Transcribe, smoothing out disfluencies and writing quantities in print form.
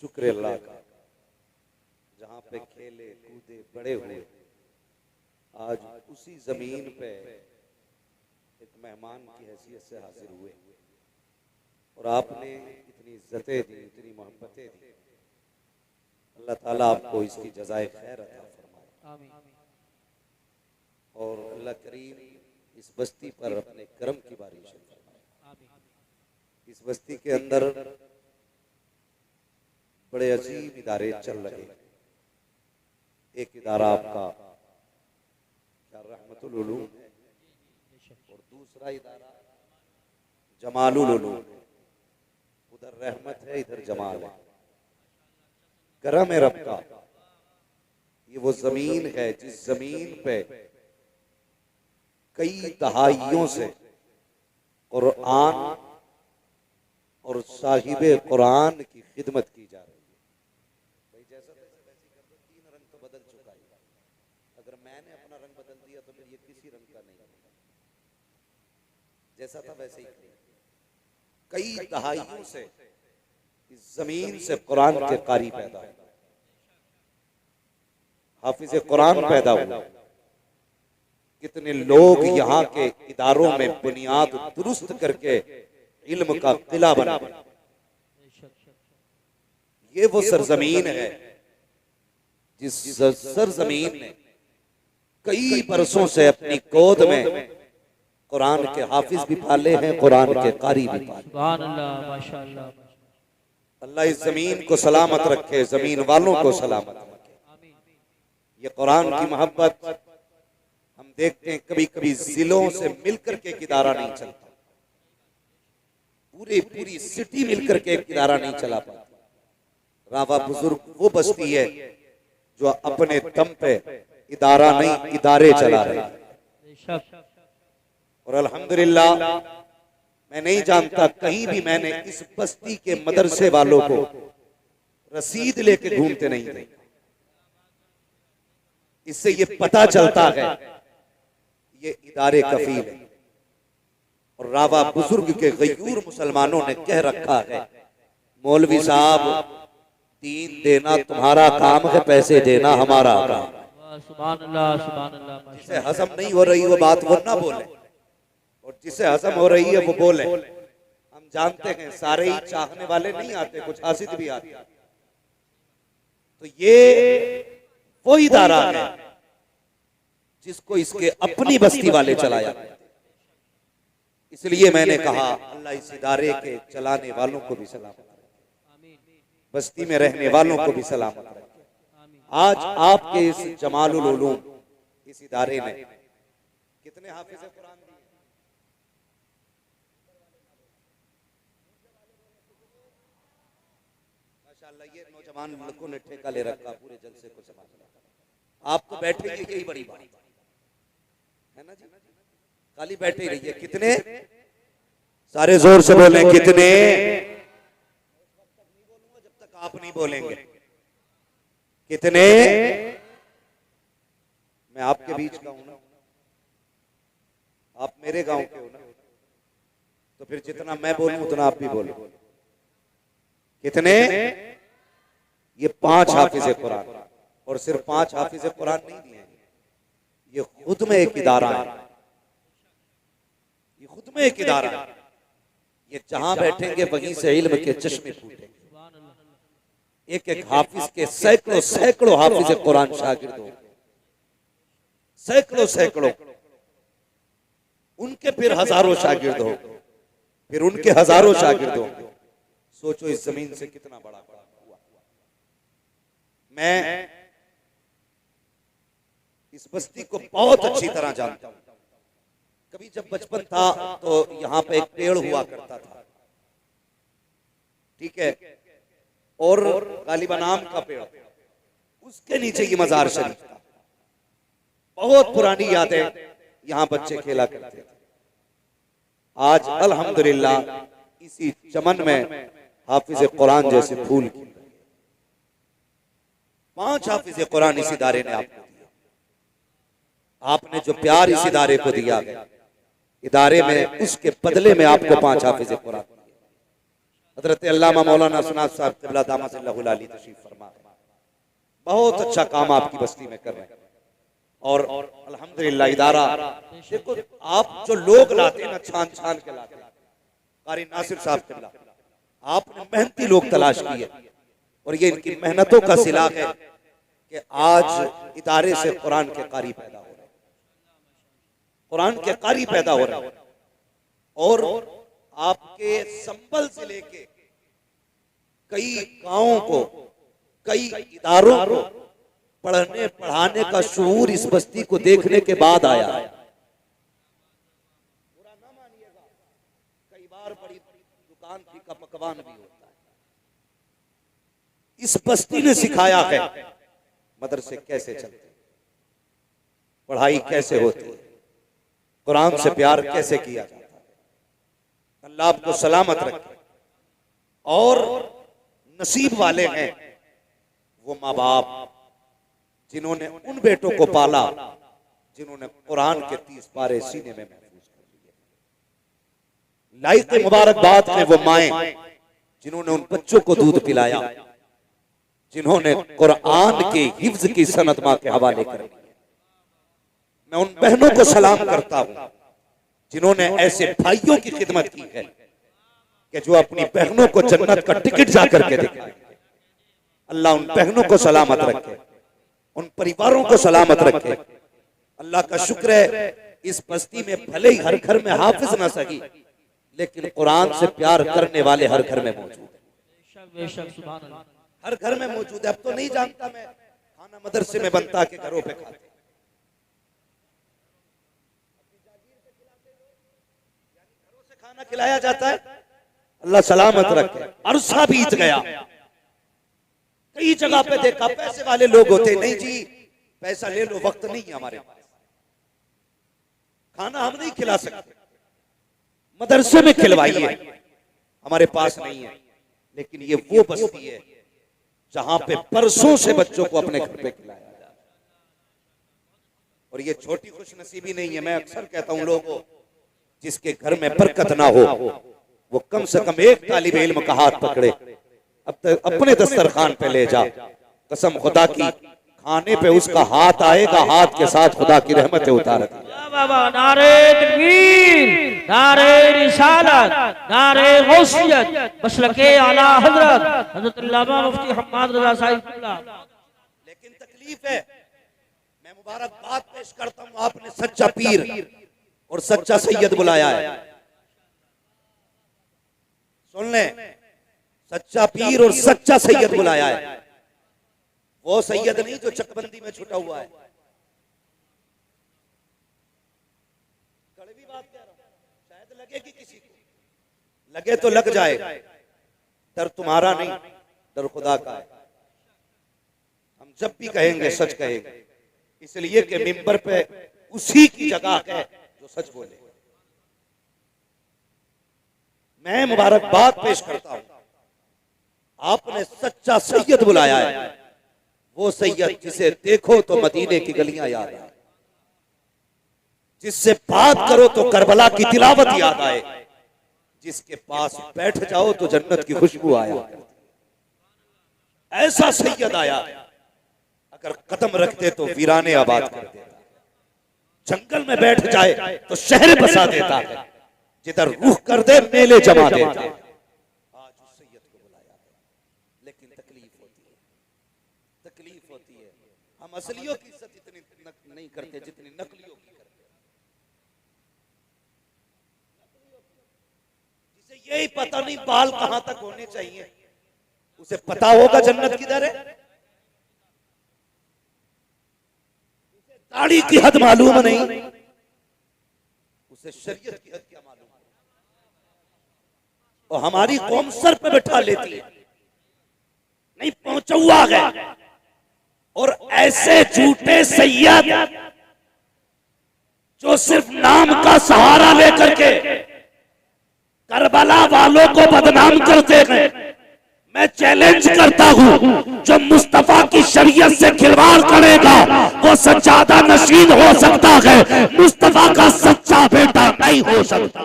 शुक्र अल्लाह का, जहाँ पे खेले कूदे बड़े हुए, आज उसी जमीन पे एक मेहमान की हैसियत से हाजिर हुए और आपने इतनी इज्जतें दी, इतनी मोहब्बतें दी। अल्लाह ताला आपको इसकी जज़ाए खैर अता फरमाए और अल्लाह करीम इस बस्ती पर अपने करम की बारिश फरमाए। इस बस्ती के अंदर बड़े अजीब इदारे चल रहे हैं। एक इदारा आपका क्या रहमतुल उलूम है और दूसरा इदारा जमालुल उलूम है। उधर रहमत है, इधर जमाल है। करम है रब का। ये वो जमीन है जिस जमीन पे कई दहाइयों से कुरान और साहिबे कुरान की खिदमत की जा रही है। भाई जैसा वैसी कर दो, तीन रंग तो बदल चुका है। अगर मैंने अपना रंग बदल दिया तो फिर ये किसी रंग का नहीं है। जैसा था वैसे ही कई दहाइयों से इस जमीन से कुरान के कारी पैदा हुए, हाफिज कुरान पैदा हुए। कितने लोग यहाँ के इदारों में बुनियाद दुरुस्त करके इल्म का किला बना। ये वो सरजमीन है जिस सरजमीन ने कई बरसों से अपनी गोद में कुरान के हाफिज भी पाले हैं, कुरान के कारी भी पाले। अल्लाह इस जमीन को सलामत रखे, जमीन वालों को सलामत रखे। ये कुरान की मोहब्बत हम देखते हैं कभी कभी जिलों से मिलकर के एक इदारा नहीं चलता, पूरी सिटी मिलकर के एक इदारा नहीं चला पाता। रावा बुजुर्ग वो बस्ती है जो अपने दम पे इदारा नहीं इदारे चला रही है। और अल्हम्दुलिल्लाह मैं नहीं जानता कहीं भी मैंने इस बस्ती के मदरसे वालों को रसीद लेके घूमते नहीं थे। इससे ये पता चलता है ये इदारे कफील है। और रावा बुजुर्ग के गयूर मुसलमानों ने कह रखा है, मौलवी साहब दीन देना तुम्हारा काम है, पैसे देना हमारा काम। सुभान अल्लाह, सुभान अल्लाह। जिसे हजम नहीं हो रही वो बात वो ना बोले और जिसे हजम हो रही है वो बोले। हम जानते हैं सारे ही चाहने वाले नहीं आते, कुछ हासिद भी आते। तो ये वो इदारा है जिसको इसके अपनी बस्ती वाले चलाया। इसलिए मैंने कहा अल्लाह इस इदारे के चलाने वालों को भी सलामत रखे, बस्ती में रहने वालों को भी सलामत रखे। आज आपके इस जमालुल उलूम इस इदारे ने कितने हाफिज कुरान दिए? माशाअल्लाह ये नौजवान लड़कों ने ठेका ले रखा पूरे जलसे को संभालने। आप तो बैठे यही बड़ी बात है ना जी, खाली बैठे रहिए। कितने? सारे जोर से बोलें कितने? जब तक आप नहीं बोलेंगे कितने। मैं आपके बीच का हूं ना, आप मेरे गांव के हो ना, तो फिर जितना मैं बोलूं उतना आप भी बोलो। कितने? ये 5 हाफिज कुरान, और सिर्फ 5 हाफिज कुरान नहीं दिए, ये खुद में एक इदारा है। ये खुद में एक इदारा है। ये जहां बैठेंगे वहीं से इल्म के चश्मे फूटेंगे। एक एक हाफिज के सैकड़ों सैकड़ों हाफिज कुरान शागिर्द होंगे, सैकड़ों सैकड़ों। उनके फिर हजारों शागिर्द होंगे, फिर उनके हजारों शागिर्द होंगे। सोचो इस जमीन से कितना बड़ा हुआ। मैं इस बस्ती को बहुत अच्छी तरह जानता हूं। कभी जब बचपन था तो यहाँ पे एक पेड़ हुआ करता था, ठीक है, और गालिबा नाम का पेड़, उसके नीचे ये मजार शरीफ था। बहुत पुरानी यादें, यहाँ बच्चे खेला करते थे। आज अल्हम्दुलिल्लाह इसी चमन में हाफिज कुरान जैसे फूल की 5 हाफिज कुरान इस इदारे ने आपको दिया। आपने जो प्यार इस इदारे को दिया है, इदारे में उसके बदले में आपको 5 हाफिज कुरान दिए। हजरत अल्लामा मौलाना सनात साहब क़िबला दामतुल्लाहु अलैहि तशरीफ फरमा है। बहुत अच्छा काम आपकी बस्ती में कर रहे हैं और अल्हम्दुलिल्लाह इदारा देखो, आप जो लोग लाते हैं ना, छान छान के लाते हैं। कारी नासिर साहब क़िबला, आपने मेहनती लोग तलाश किए और ये इनकी मेहनतों का सिला है कि आज इदारे से कुरान के कारी पैदा हो रहे हैं, कुरान के कारी पैदा हो रहे हैं। और आपके संबल से लेके कई गांवों को, कई इदारों को पढ़ने पढ़ाने का शऊर इस बस्ती को देखने के बाद आया है। बुरा ना मानिएगा, कई बार बड़ी दुकान फीका पकवान भी होता है। इस बस्ती ने सिखाया है मदरसे कैसे चलते, पढ़ाई कैसे होती है, कुरान से प्यार कैसे किया जाता है। अल्लाह आपको सलामत रखे। और नसीब वाले हैं वो माँ बाप जिन्होंने उन बेटों को पाला जिन्होंने कुरान के 30 पारे सीने में महफूज कर लिए। लाइक मुबारकबाद है वो माएं जिन्होंने उन बच्चों को दूध पिलाया, जिन्होंने कुरान के हिफ्ज की सनत मां के हवाले कर दी। मैं उन बहनों को सलाम करता हूं जिन्होंने ऐसे भाइयों की खिदमत की है कि जो अपनी बहनों को जन्नत का टिकट जाकर के दिखाए। अल्लाह उन बहनों को सलामत रखे, उन परिवारों को सलामत रखे। अल्लाह का शुक्र है इस बस्ती में भले ही हर घर में हाफिज ना सही, लेकिन कुरान से प्यार करने वाले हर घर में मौजूद है, हर घर में मौजूद है। अब तो नहीं जानता मैं, खाना मदरसे में बनता के घरों पे खाते, घरों से खाना खिलाया जाता है। अल्लाह सलामत रखे। अरसा बीत गया, कई जगह पे देखा पैसे वाले लोग होते, नहीं जी पैसा ले लो, वक्त नहीं है हमारे पास, खाना हम नहीं खिला सकते, मदरसे में खिलवाइए, हमारे पास नहीं है। लेकिन ये वो बस्ती है जहां पे परसों से बच्चों को अपने घर पे खिलाया जाता है। और ये छोटी खुशनसीबी नहीं है। मैं अक्सर कहता हूं लोगों को, जिसके घर में बरकत ना हो वो कम से कम एक तालिब इल्म का हाथ पकड़े, अब तक अपने दस्तरखान पे ले जा। कसम खुदा की, खाने पे उसका हाथ आएगा, हाथ के साथ खुदा की रहमतें उतारेगा। नारे तकबीर, नारे रिसालत, नारे गौसियत, मसलके आला हजरत हजरत अल्लामा मुफ्ती हम्माद रजा साहिब। लेकिन तकलीफ है, मैं मुबारकबाद पेश करता हूं, आपने सच्चा पीर और सच्चा सैयद बुलाया है। सुन ले, सच्चा पीर और सच्चा सैयद बुलाया है। वो सैयद नहीं जो चकबंदी में छुटा हुआ है। कड़वी बात कह रहा हूं, शायद लगेगी किसी को, लगे तो लग जाए। डर तुम्हारा नहीं, डर खुदा का है। हम जब भी कहेंगे सच कहेंगे, इसलिए कि मिंबर पे उसी की जगह है जो सच बोले। मैं मुबारकबाद पेश करता हूं, आपने सच्चा सैयद बुलाया है। वो सैयद जिसे देखो तो मदीने की गलियां याद आए, जिससे बात करो तो करबला की तिलावत याद आए, जिसके पास बैठ जाओ तो जन्नत की खुशबू आया। ऐसा सैयद आया, अगर कदम रखते तो वीराने आबाद कर देता, जंगल में बैठ जाए तो शहर बसा देता है, जिधर रूह कर दे मेले जमा देता। आज उस सैयद को बुलाया है, लेकिन तकलीफ होती है, तकलीफ होती है। हम असलियों की इज्जत इतनी नहीं करते जितनी नकलियों की करते। जिसे यही पता नहीं बाल कहां तक होने चाहिए, उसे पता होगा जन्नत किधर है। दाढ़ी की हद मालूम नहीं, उसे शरीयत की हद क्या मालूम। और हमारी कौम सर पे बैठा लेती है, नहीं पहुंचा हुआ है। और ऐसे झूठे सैयद जो सिर्फ नाम का सहारा लेकर के करबला वालों को बदनाम करते हैं, मैं चैलेंज करता हूं, जो मुस्तफा की शरीयत से खिलवाड़ करेगा वो सज्जादा नशीन हो सकता है, मुस्तफा का सच्चा बेटा नहीं हो सकता।